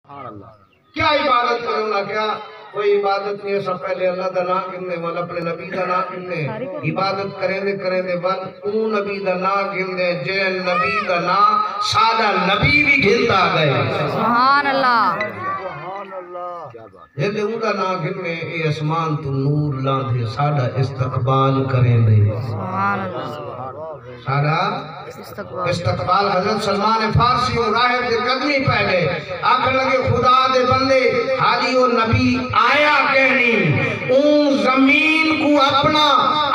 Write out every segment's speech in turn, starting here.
کیا عبادت کروں نہ کیا کوئی عبادت نہیں ہے سب پہلے اللہ دا نام گننے والا اپنے نبی دا نام گننے عبادت کریں دے ون اون نبی دا نام گننے جن نبی دا نام سادہ نبی بھی گنتا گئے سبحان اللہ جلے اون دا نام گننے اے اسمان تو نور لاندھے سادہ استقبال کریں دے سبحان اللہ سادہ استقبال حضرت سلمان فارسی اور راہب دے قدمی پہلے آکھر لگے خدا دے بندے حالی و نبی آیا کہنی اون زمین کو اپنا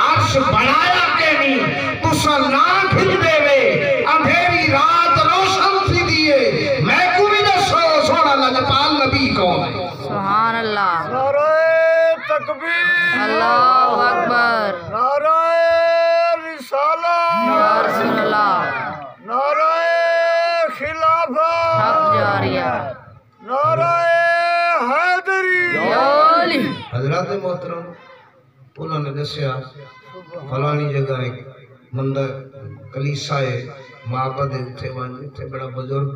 عرش بنایا کہنی تسا نہ کھل دے وے اندھیری رات روشن تھی دیئے میں کو بھی دسو سونا لجپال نبی کون ہے سبحان اللہ نعرہ تکبیر اللہ اکبر نعرہ رسالہ یا رسول اللہ نعرہ خلافہ حق جاریہ نعرہ حیدری یا علی حضرات محترم انہوں نے دسیا فلانی جگہ ایک مندر کلیسا ہے معبد ہے اتھے وانجی اتھے بڑا بزرگ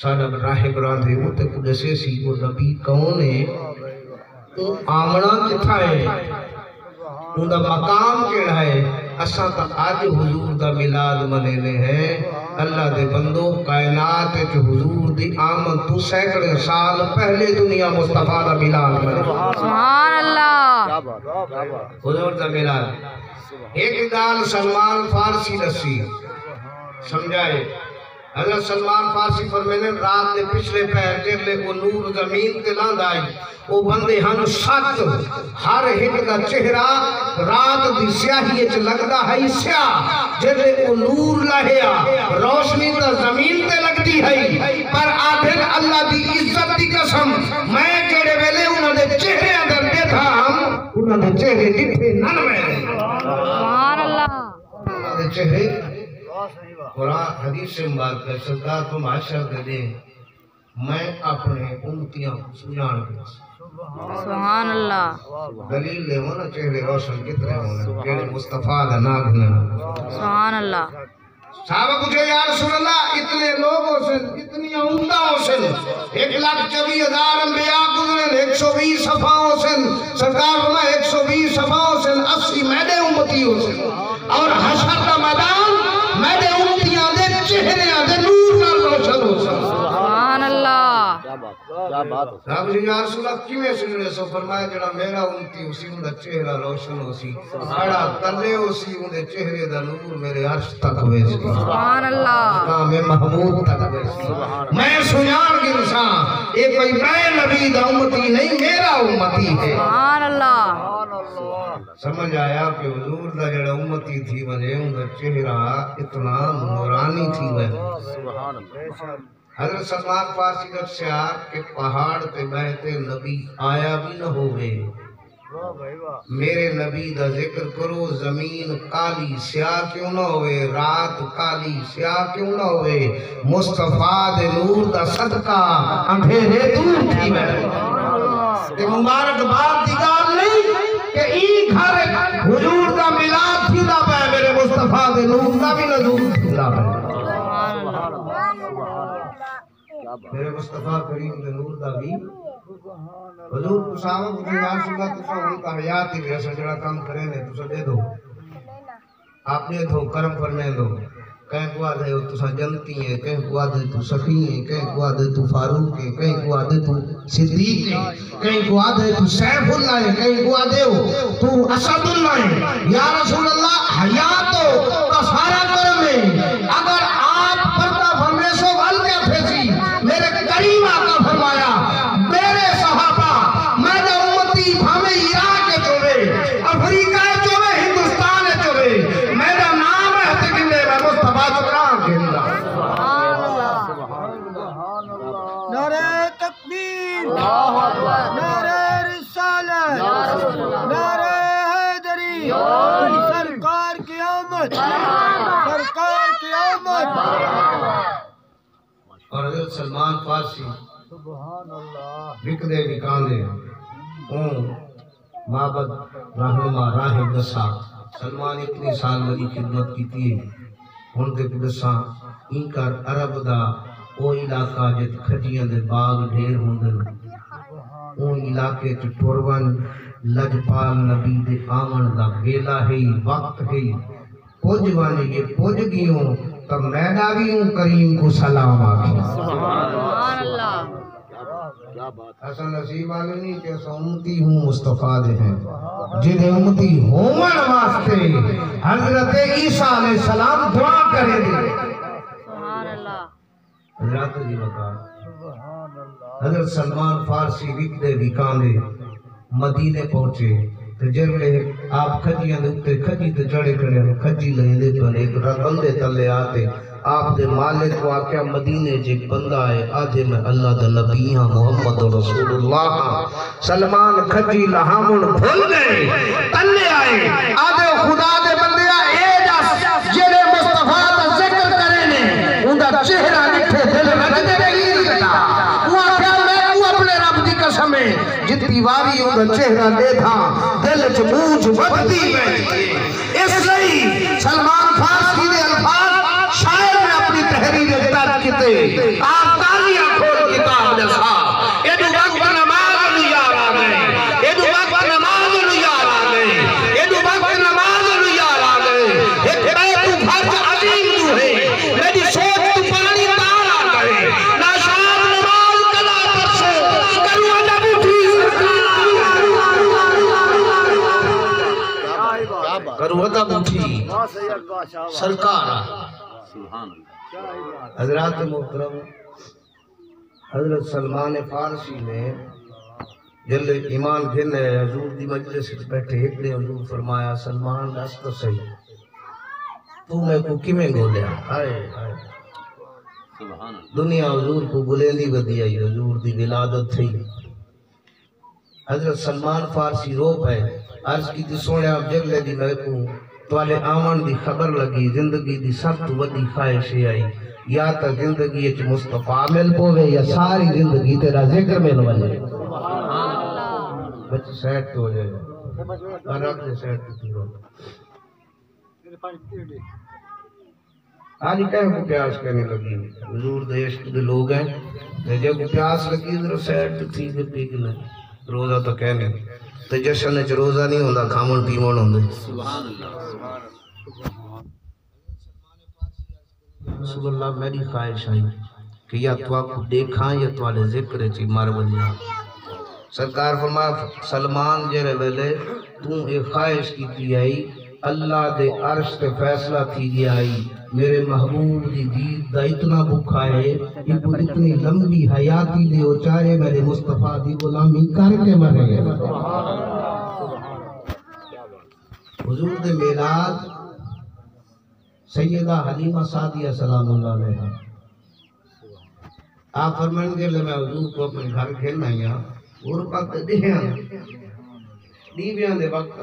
سادہ راہب راندھے اتھے کو دسے سی وہ نبی کون ہے آمنا کتھا ہے ان دا مقام کیڑا ہے اساں تا آج حضور دا ملاد منینے ہیں اللہ دے بندو کائنات جو حضور دی آمد تو سینکڑے سال پہلے دنیا مصطفیٰ دا ملاد منے سبحان اللہ حضور دا ملاد ایک گال سلمان فارسی دسی سمجھائے حضرت سلمان فارسی فرمینے رات دے پچھلے پیر جرلے وہ نور زمین تے لاند آئی وہ بندے ہن سچ ہر ایک دا چہرہ رات دی سیاہی اچ لگدا ہے سیاہ جرلے وہ نور لہیا روشنی تا زمین تے لگدی ہے پر آدھر اللہ دی عزت دی قسم میں جڑے ویلے انہوں نے چہرے اندر دیکھا ہم انہوں نے چہرے ڈٹھے نن میں سبحان اللہ انہوں نے چہرے قرآن حدیث سے بات کر سکتا تو معاشر دے دیں میں اپنے امتیاں سجان گیا سبحان اللہ دلیل لے ہونا چہرے روشن کتنے ہونا کیڑے مصطفیٰ دا ناگنا سبحان اللہ صحابہ پوچھے یا رسول اللہ اتنے لوگ ہو سن اتنی عمدہ ہو سن 1,24,000 انبیاء گزرن 120 صفحہ ہو سن سرکار فرمائے 120 صفحہ ہو سن 80 میدے امتی ہو سن اور حشر کا میدان میدے امتیاں دے چہرے دے نور نال روشن ہو سن سبحان اللہ صاحب جی یا رسول اللہ کیویں سننے سو فرمایا جڑا میرا امتی اسی اوندا چہرہ روشن ہو سی ساڑا تلے اسی اوندا چہرے دا نور میرے عرش تک ہوئے سی سبحان اللہ مقام محمود تک ہوئے سی میں سنیان کی انسان یہ کوئی میں نبی دا امتی نہیں میرا امتی ہے سبحان اللہ سمجھ آیا کہ حضور دا جڑا امتی تھی وجہ اوندا چہرہ اتنا نورانی تھی وجہ حضرت سلمان فارسی دسیا کہ پہاڑ تے بہتے نبی آیا بھی نہ ہوئے میرے نبی دا ذکر کرو زمین کالی سیاہ کیوں نہ ہوئے رات کالی سیاہ کیوں نہ ہوئے مصطفیٰ دے نور دا صدقہ اندھیرے دور تھی میں تے مبارک بات دی گال نہیں کہ ای گھر حضور دا ملاد تھی دا پہ میرے مصطفیٰ دے نور دا بھی نظور تھی دا پہ میرے مصطفیٰ کریم دے نور دا بھی حضور کو صحابہ کو یا رسول اللہ تسا ان کا حیات ہی ایسا جڑا کام کرے نے تسا دے دو آپ نے دو کرم فرمائے دو کہیں کو آدھے تسا جنتی ہیں کہیں کو آدھے تو سخی ہیں کہیں کو آدھے تو فاروق ہیں کہیں کو آدھے تو صدیق ہیں کہیں کو آدھے تو سیف اللہ ہیں کہیں کو آدھے تو اسد اللہ ہیں یا رسول اللہ حیات ہو کا سارا کرم ہے اگر آپ پردہ فرمے سو ول کیا پھیسی میرے کریم آقا فرمایا میرے صحابہ میں نے امتی بھامے عراق چوے افریقہ چوے ہندوستان چوے میرا نام ہے تکندے میں مصطفیٰ چکران گھندا نعرہ تکبیر نعرہ رسالت نعرہ حیدری سرکار کی آمد سرکار کی آمد اور حضرت سلمان فارسی بکدے بکاندے اون معبد رہنما راہب دسا سلمان اتنی سال والی خدمت کی تھی ان کے دسا ان کا عرب دا وہ علاقہ جت کھجیاں دے باغ ڈھیر ہوندن وہ علاقے چ ٹرون لجپال نبی دے آمن دا ویلا ہے وقت ہے پوج والے یہ پوج گیوں تب مینا بھی ہوں کریم کو سلام آگی سبحان اللہ حسن نصیب والے نہیں کہ امتی ہوں مصطفیٰ دے ہیں جنہیں امتی ہومن واسطے حضرت عیسیٰ علیہ السلام دعا کرے دے سبحان اللہ حضرت جی بکا حضرت سلمان فارسی وک دے وکاندے مدینے پہنچے تو جرلے آپ کھجیاں دے اتے کھجی تے جڑے کھڑے کھجی لہندے پر ایک بندے تلے آتے آپ دے مالک کو آکیا مدینے جے بندہ ہے آدھے میں اللہ دا نبی ہاں محمد رسول اللہ سلمان کھجی لہامن بھول گئے تلے آئے آدھے خدا دے بندے اے جا جنہیں مصطفیٰ دا ذکر کرے نے ان دا چہرہ نکھے دل رکھ دے رہی رکھتا وہ آکیا میں وہ اپنے رب دی قسم ہے جتنی واری ان دا چہرہ دے تھا دل چ موج بدتی میں اس لئی سلمان فارسی دے الفاظ شاعر میں اپنی تحریر درد کتے آپ تالیاں کھول کتاب جیسا ایدو وقت نماز لیار آگئے ایدو وقت نماز لیار آگئے ایدو وقت نماز لیار آگئے ایک بیتو بھرج عظیم جو ہے میری سوچ تو پانی تار آگئے ناشاد نماز کلا پرسو کرو عجب اٹھی کرو عجب اٹھی سرکار حضرات محترم حضرت سلمان فارسی نے جل ایمان گھن ہے حضور دی مجلس بیٹھے ایک نے حضور فرمایا سلمان دس تو صحیح تو میں کو کی میں گولیا آئے دنیا حضور کو گلیندی بدی آئی حضور دی ولادت تھی حضرت سلمان فارسی روپ ہے عرض کی تی سونے آپ جگلے دی میں کو توالے آمان دی خبر لگی زندگی دی سخت ودی خواہش آئی یا تا زندگی اچ مصطفیٰ مل پوے یا ساری زندگی تیرا ذکر مل وجے بچے سیٹ تو ہو جائے اور رب دے سیٹ تو تھی ہو آج کہیں کو پیاس کرنے لگی حضور دے عشق دے لوگ ہیں جب پیاس لگی ادھر سیٹ تو تھی کہ پی کے نہیں روزہ تو کہنے تو جشن اچ روزہ نہیں ہوندہ کھامن پیمون ہوندے سبحان اللہ رسول اللہ میری خواہش آئی کہ یا تو آپ کو دیکھاں یا تو آلے ذکر چی مار بنیا سرکار فرمایا سلمان جرے ویلے تم ایک خواہش کی تھی آئی اللہ دے عرش تے فیصلہ تھی گیا آئی میرے محبوب دی دید دا اتنا بکھا ہے اتنی لمبی حیاتی دے اچارے میرے مصطفیٰ دی غلامی کر کے مرے حضور دے میلاد سیدہ حلیمہ سعدیہ سلام اللہ علیہ آپ فرمائیں گے لے میں حضور کو اپنے گھر کھیلنا ہی اور وقت دیویاں دے وقت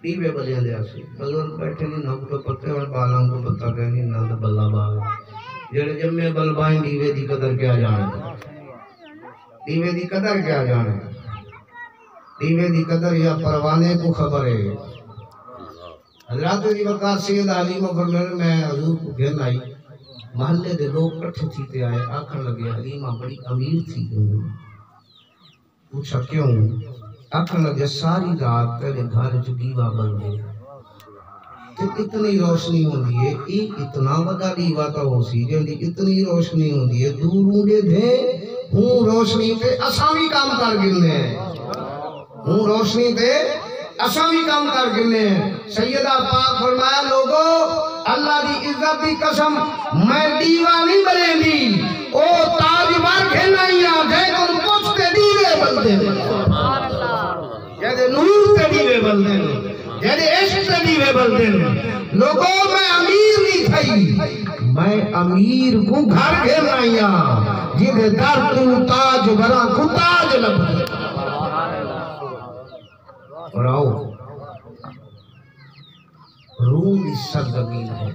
دیوے بلیاں دے آسی بزرگ بیٹھے نہیں نوک تو پتے اور بالاں کو پتہ کہیں نہ تو بلہ باغ جڑے جمعے بلبائیں دیوے دی قدر کیا جانے دیوے دی قدر کیا جانے دیوے دی قدر یا پروانے کو خبر ہے حضرات جی وقت سید حلیمہ فرمائے میں حضور کو گھن آئی محلے دے لوگ کٹھے تھیتے آئے آکھر لگے حلیمہ بڑی امیر تھی پوچھا کیوں آکھر لگے ساری رات تیرے گھر جو دیوہ بن گئے تو اتنی روشنی ہوندی ہے ایک اتنا وڈا دیوہ تا ہو سی جلدی اتنی روشنی ہوندی ہے دور ہونگے دے ہوں روشنی تے اسامی کام کر گرنے ہیں ہوں روشنی تے اسامی کام کر گرنے ہیں سیدہ پاک فرمایا لوگو اللہ دی عزت دی قسم میں دیوہ نہیں بنے دی او تاج بار کھیلنا ہی آ جائے تم کچھ تے دیوے بلدے جیسے نور تے دیوے بلدے جیسے عشق تے دیوے بلدے لوگو میں امیر نہیں تھئی میں امیر کو گھر کھیلنا ہی آ جنہیں در تو تاج برا کو تاج لبدے اور آؤ روم اس سرزمین ہے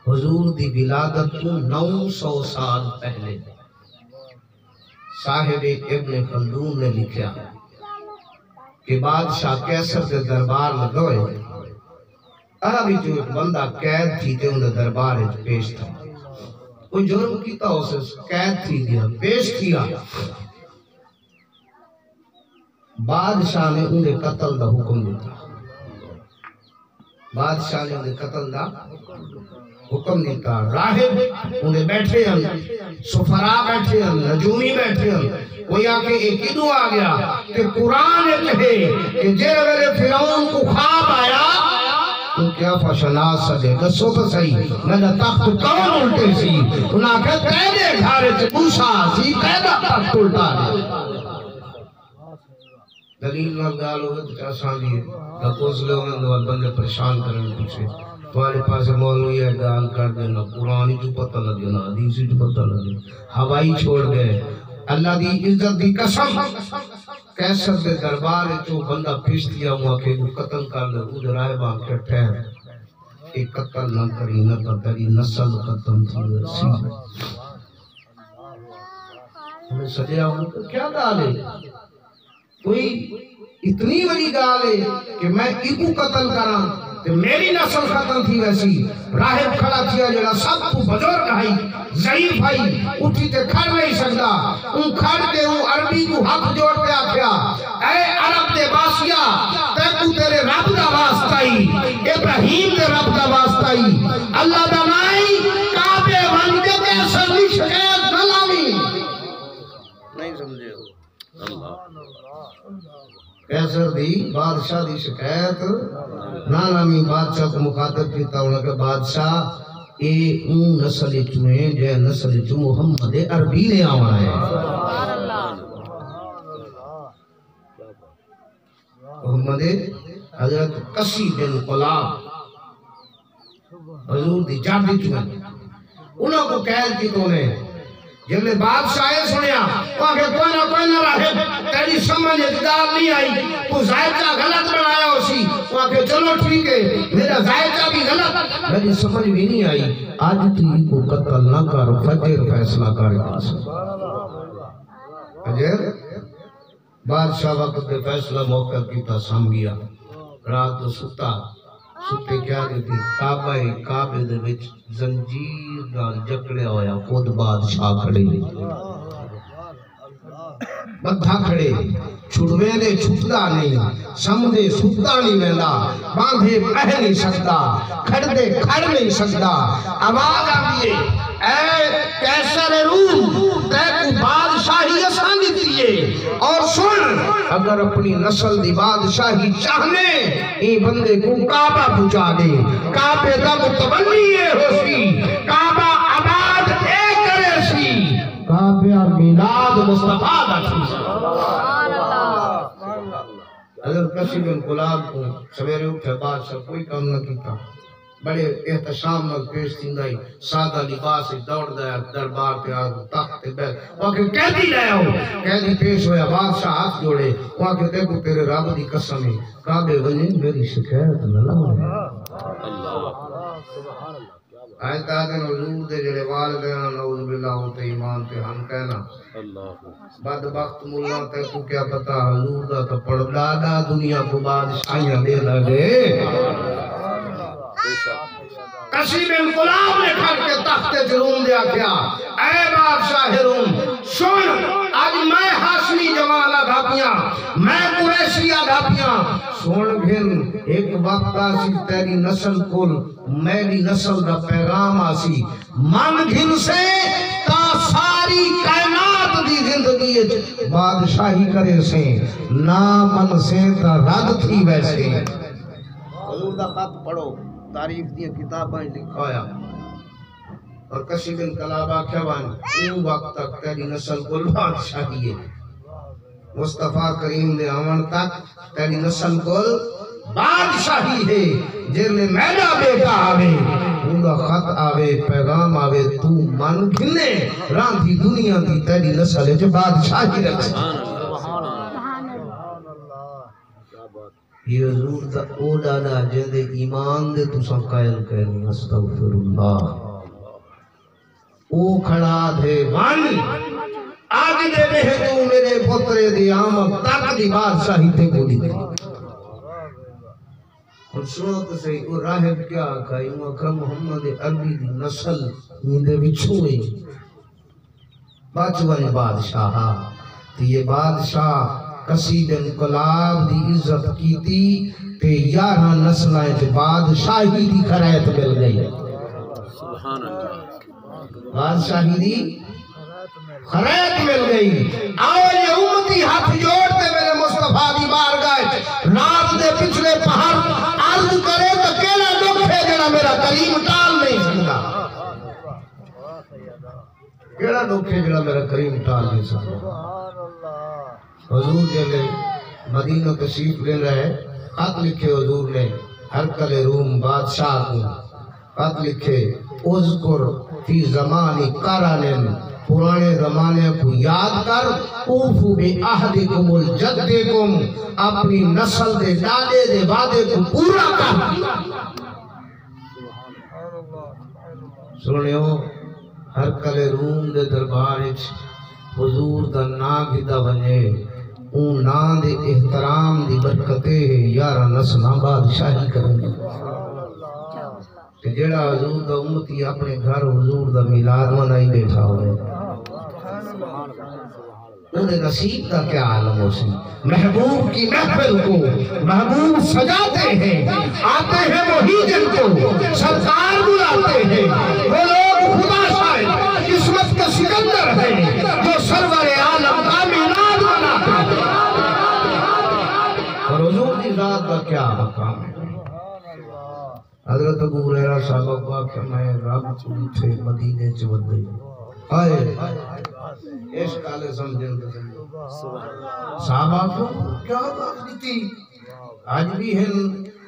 حضور دی ولادت کو 900 سال پہلے صاحب ابن خلدون نے لکھا کہ بادشاہ کیسر دے دربار لگوئے عربی جو ایک بندہ قید تھی تے انہیں دربار پیش تھا کوئی جرم کیتا اسے قید تھی دیا پیش کیا بادشاہ نے انہیں قتل دا حکم دیتا بادشاہ نے انہیں قتل دا حکم دیتا راہب انہیں بیٹھے ہیں سفرا بیٹھے ہیں نجومی بیٹھے ہیں وہ یا کہ ایک ادو آ گیا کہ قرآن کہے کہ جے ویلے فرعون کو خواب آیا تو کیا فشناس سجے دسو تو صحیح میں نے تخت کون الٹے سی انہاں کہ قیدے گھارے سے موسیٰ سی قیدہ تخت الٹا دے دلیل نال گال ہوئے تو آسان دیئے لکوز لے ہوئے اندوال بندے پریشان کرنے پیچھے تمہارے پاس مولوی ہے گال کر دینا قرآنی جو پتہ لگے نا حدیثی جو پتہ لگے ہوائی چھوڑ گئے اللہ دی عزت دی قسم کیسر دے دربار جو بندہ پیش دیا ہوا کہ وہ قتل کر لے وہ درائے باں کے ٹھہر ایک قتل نہ کری نہ تو تیری نسل ختم تھی ورسی ہمیں سجیا ہوں کہ کیا گالے کوئی اتنی بڑی گال ہے کہ میں ابو قتل کراں کہ میری نسل ختم تھی ویسی راہب کھڑا تھیا جڑا سب کو بزرگ آئی ضعیف آئی اٹھی تے کھڑ نہیں سکتا ان کھڑ کے ان عربی کو ہاتھ جوڑ پہ آکھیا اے عرب دے باسیا تے کو تیرے رب دا واسطائی ابراہیم دے رب دا واسطائی اللہ دا نائی کعبے بن کے کیسر دی شکایت نہ لاوی نہیں سمجھے ہو اللہ کیسر دی بادشاہ دی شکایت نامی بادشاہ کو مخاطب کیتا انہوں کہ بادشاہ اے اون نسل چوئیں جے نسل چو محمد عربی نے آوانا ہے محمد حضرت قسی بن قلاب حضور دی جاتی چوئیں انہوں کو قید کی تو نے جب نے بادشاہ سنیا وہاں کہ کوئی نہ رہے تیری سمجھ اتدار نہیں آئی تو ذائقہ غلط بنایا اسی وہاں کہ چلو ٹھیک ہے میرا ذائقہ بھی غلط میری سمجھ بھی نہیں آئی آج تھی کو قتل نہ کر فجر فیصلہ کر فجر بادشاہ وقت دے فیصلہ موقع کیتا سام گیا رات تو ستا ستے کیا دیتی کعبے دے وچ زنجیر نال جکڑیا ہویا خود بادشاہ کھڑے بدھا کھڑے چھڑوے دے چھٹدا نہیں سمدے ستا نہیں ویلا باندھے پہ نہیں سکتا کھڑ دے کھڑ نہیں سکتا آواز آتی ہے اے کیسر روم تے کو بادشاہی آسان دیتی ہے اور سن اگر اپنی نسل دی بادشاہی چاہنے این بندے کو کعبہ پہنچا دے کعبے دا متبنی یہ ہو سی کعبہ آباد اے کرے سی کعبہ میلاد مصطفیٰ دا سی حضرت قسی بن قلاب کو سویرے اٹھے بادشاہ کوئی کام نہ کیتا بڑے احتشام نال پیش تھیندائی سادہ لباس دوڑ دیا دربار پہ آگو تخت بیٹھ وہاں کہ قیدی لے آؤ قیدی پیش ہویا بادشاہ ہاتھ جوڑے وہاں کہ دیکھو تیرے رب دی قسم ہے کعبے وجہ میری شکایت نہ لاؤ آیت آدن حضور دے جڑے والدین نعوذ باللہ ہوتے ایمان تے ہم کہنا بدبخت ملا تے کو کیا پتا حضور دا تو پڑھ دادا دنیا کو بادشاہیاں دے لگے قسی بن قلاب نے کھڑ کے تخت جروم دیا کیا اے بادشاہ روم سن آج میں ہاشمی جوان آدھاپیاں میں قریشی آدھاپیاں سن گھن ایک وقت آسی تیری نسل کل میری نسل دا پیغام آسی من گھن سے تا ساری کائنات دی زندگی بادشاہی کرے سے نا من سے تا رد تھی ویسے حضور دا خط پڑھو تاریخ دیا کتابیں لکھایا اور قسی بن قلاب آکھیوان ان وقت تک تیری نسل کو بادشاہی ہے مصطفیٰ کریم دے آمن تک تیری نسل کو بادشاہی ہے جن میں میرا بیٹا آوے ان کا خط آوے پیغام آوے تو من گھنے راندھی دنیا دی تیری نسل ہے جو بادشاہی رکھے یہ حضور دا او دادا جہدے ایمان دے تو سب قائل کہنی استغفر اللہ او کھڑا دے ون آگ دے بہے تو میرے پترے دی آمد تک دی بادشاہی تے کو دی اور سنو تو صحیح او راہب کیا کہا محمد عربی دی نسل اندے بچھوئے بچون بادشاہ تو یہ بادشاہ قصید انقلاب دی عزت کی تھی کہ 11 نسلیں تے بادشاہی دی خریت مل گئی بادشاہی دی خریت مل گئی آؤ یہ امتی ہاتھ جوڑتے میرے مصطفیٰ دی بارگاہ رات دے پچھلے پہاڑ عرض کرے تو کیلا دکھ ہے جنا میرا کریم ٹال نہیں سکتا کیلا دکھ ہے جنا میرا کریم ٹال نہیں سکتا حضور جلے مدینہ تشریف لے رہے خط لکھے حضور نے ہرکل روم بادشاہ کو خط لکھے اذکر فی زمانی قرنن پرانے زمانے کو یاد کر اوفو بے عہدکم الجدکم اپنی نسل دے دادے دے وعدے کو پورا کر سنیو ہرکل روم دے دربار حضور دا نام گدا بنے اون نام دے احترام دی برکتے 11 نسلاں بادشاہی کریں گے کہ جیڑا حضور دا امتی اپنے گھر حضور دا میلاد منائی بیٹھا ہوئے انہیں نصیب کا کیا عالم ہو سی محبوب کی محفل کو محبوب سجاتے ہیں آتے ہیں وہی جن کو سرکار بلاتے ہیں وہ لوگ خدا شاید قسمت کا سکندر ہے جو سرور عالم کا میلاد مناتے ہیں اور حضور کی ذات کا کیا مقام ہے حضرت ابو ہریرہ صاحب کا فرمایا رب چلی تھے مدینے چودے آئے عشق آلے سمجھیں صحابہ کو کیا بات تھی آج بھی ہیں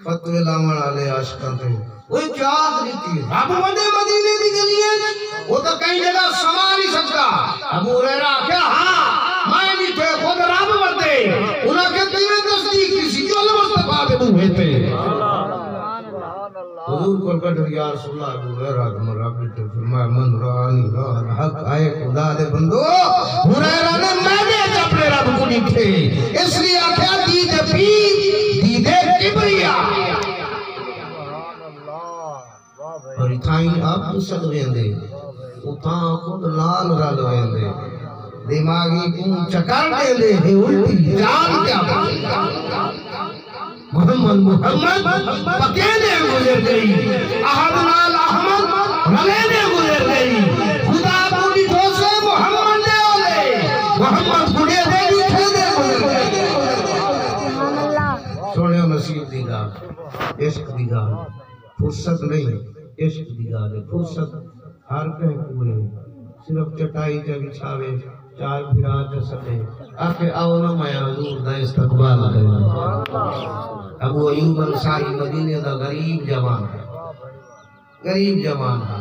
فتوے لامن آلے عاشقاں تھے وہ کیا بات تھی رب مدینے دی گلیے وہ تو کہیں جگہ سما نہیں سکتا ابو ہریرہ کیا ہاں میں نہیں تھے خود رب مدے انہاں کے تیویں تصدیق کسی جو مصطفیٰ دے بوہے تھے حضور کو کہتے یا رسول اللہ ابو ہریرہ تم رب نے فرمایا من رانی راہ الحق آئے خدا دے بندو ہریرہ نے میں نے اپنے رب کو لکھے اس لیے آخیا دید پی دید کبریا اور اتھائیں آپ نسل ویندے اتھاں خود لال رل ویندے دماغی کون چکر دے دے الٹی جان کیا محمد پکینے گزر گئی احد نال احمد رلینے گزر گئی خدا پوری ٹھوسے محمد دے اولے محمد کڑے دے لکھے دے گزر گئی سونے نصیب دی گا عشق دی گا فرصت نہیں عشق دی گا فرصت ہر کہیں پورے صرف چٹائی جا بچھاوے چار پھرا چسلے آکے آؤ نہ میں حضور دا استقبال کریں ابو ایوب انصاری مدینے دا غریب جوان تھا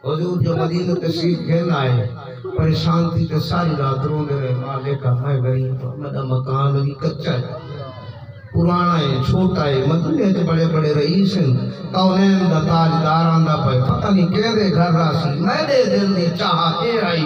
حضور جو مدینہ تشریف گھن آئے پریشان تھی کہ ساری رات رونے رہے مالکہ میں غریب میرا مکان بھی کچا ہے پرانا ہے چھوٹا ہے مدینے سے بڑے بڑے رئیس ہیں کونین دا تاجداران دا پہ پتہ نہیں کہہ دے گھر راسی میں دے دل دی چاہا اے آئی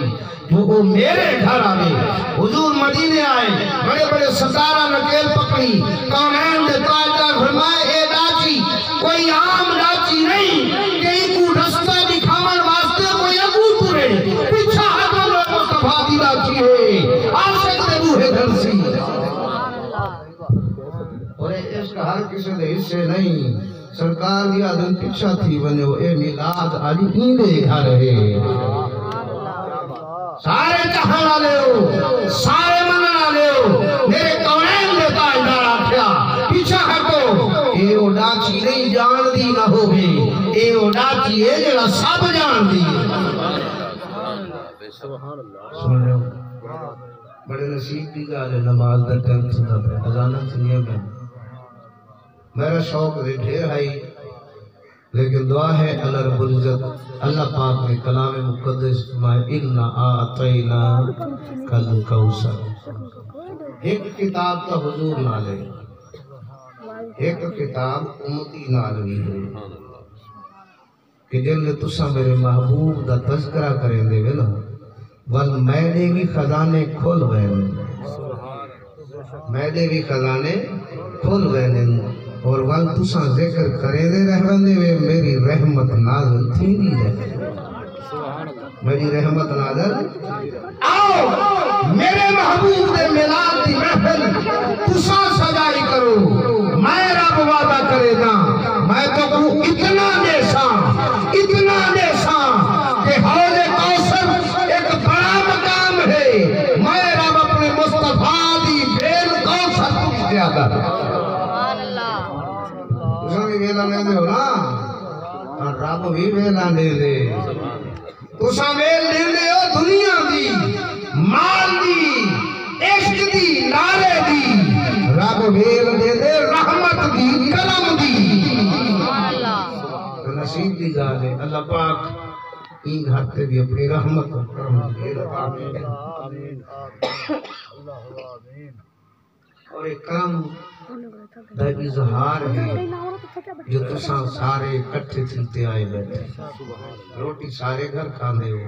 جو وہ میرے گھر آئے حضور مدینے آئے بڑے بڑے ستارہ نکیل پکڑی کونین دے تاجدار فرمائے اے ڈاچی کوئی عام ڈاچی نہیں کہ ایک رستہ دکھاون واسطے کوئی ابو ترے پیچھا حضور مصطفیٰ دی ڈاچی ہے عاشق دے بوہے گھر سی اور عشق ہر کسی دے حصے نہیں سرکار دی آدم پیچھا تھی بنے اے میلاد آلی ایندے گھر ہے سارے جہاں والے ہو سارے منع والے ہو میرے کونین دے تاجدار آکھیا پیچھا ہٹو اے او ڈاچی نہیں جان دی نہ ہوگی اے او ڈاچی ہے جڑا سب جان دی سن رہے ہو بڑے نصیب کی گال ہے نماز در ٹائم سنا پہ اذانت سنیے میں میرا شوق دے ڈھیر آئی لیکن دعا ہے اللہ رب العزت اللہ پاک نے کلام مقدس میں اِنَّا آتَيْنَا کل کوثر ایک کتاب کا حضور نہ لے ایک کتاب امتی نہ لگی ہے کہ جن نے تسا میرے محبوب دا تذکرہ کریں دے گے نا ول میدے بھی خزانے کھول گئے میدے بھی خزانے کھول گئے اور ول تسا ذکر کرے دے رہنے وے میری رحمت نازل تھی دی رہے میری رحمت نازل آؤ میرے محبوب دے میلاد دی محفل تساں سجائی کرو میں رب وعدہ کرے دا میں تو کو اتنا دیساں کہ حوض کوثر ایک بڑا مقام ہے میں رب اپنے مصطفیٰ دی بین کوثر کو دیا دا سبحان اللہ تساں بھی ویلا نہیں دے ہو نا رب بھی ویلا نہیں دے تساں ویل نہیں دے ہو دنیا دی مال دی عشق دی نعرے دی رب ویل دے دے رحمت دی کرم دی سبحان اللہ نصیب دی گال ہے اللہ پاک این گھر تے بھی اپنی رحمت و کرم دے آمین اور ایک کرم دا اظہار ہے جو تساں سارے اکٹھے تھلتے آئے بیٹھے روٹی سارے گھر کھاندے ہو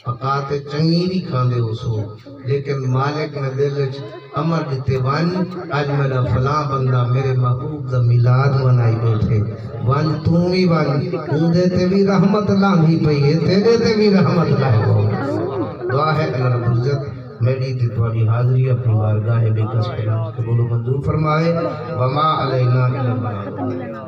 پکاتے چنگی بھی کھاندے ہو سو لیکن مالک نے دل امر دیتے وان آج میرا فلاں بندہ میرے محبوب دا میلاد منائی بیٹھے وان تم بھی وان اندے تے بھی رحمت لانگی پئی ہے تیرے تے بھی رحمت لائے ہو دعا ہے اللہ رب العزت میری تیتواری حاضری اپنی بارگاہ بے کس قبول منظور فرمائے وما علینا الا البلاغ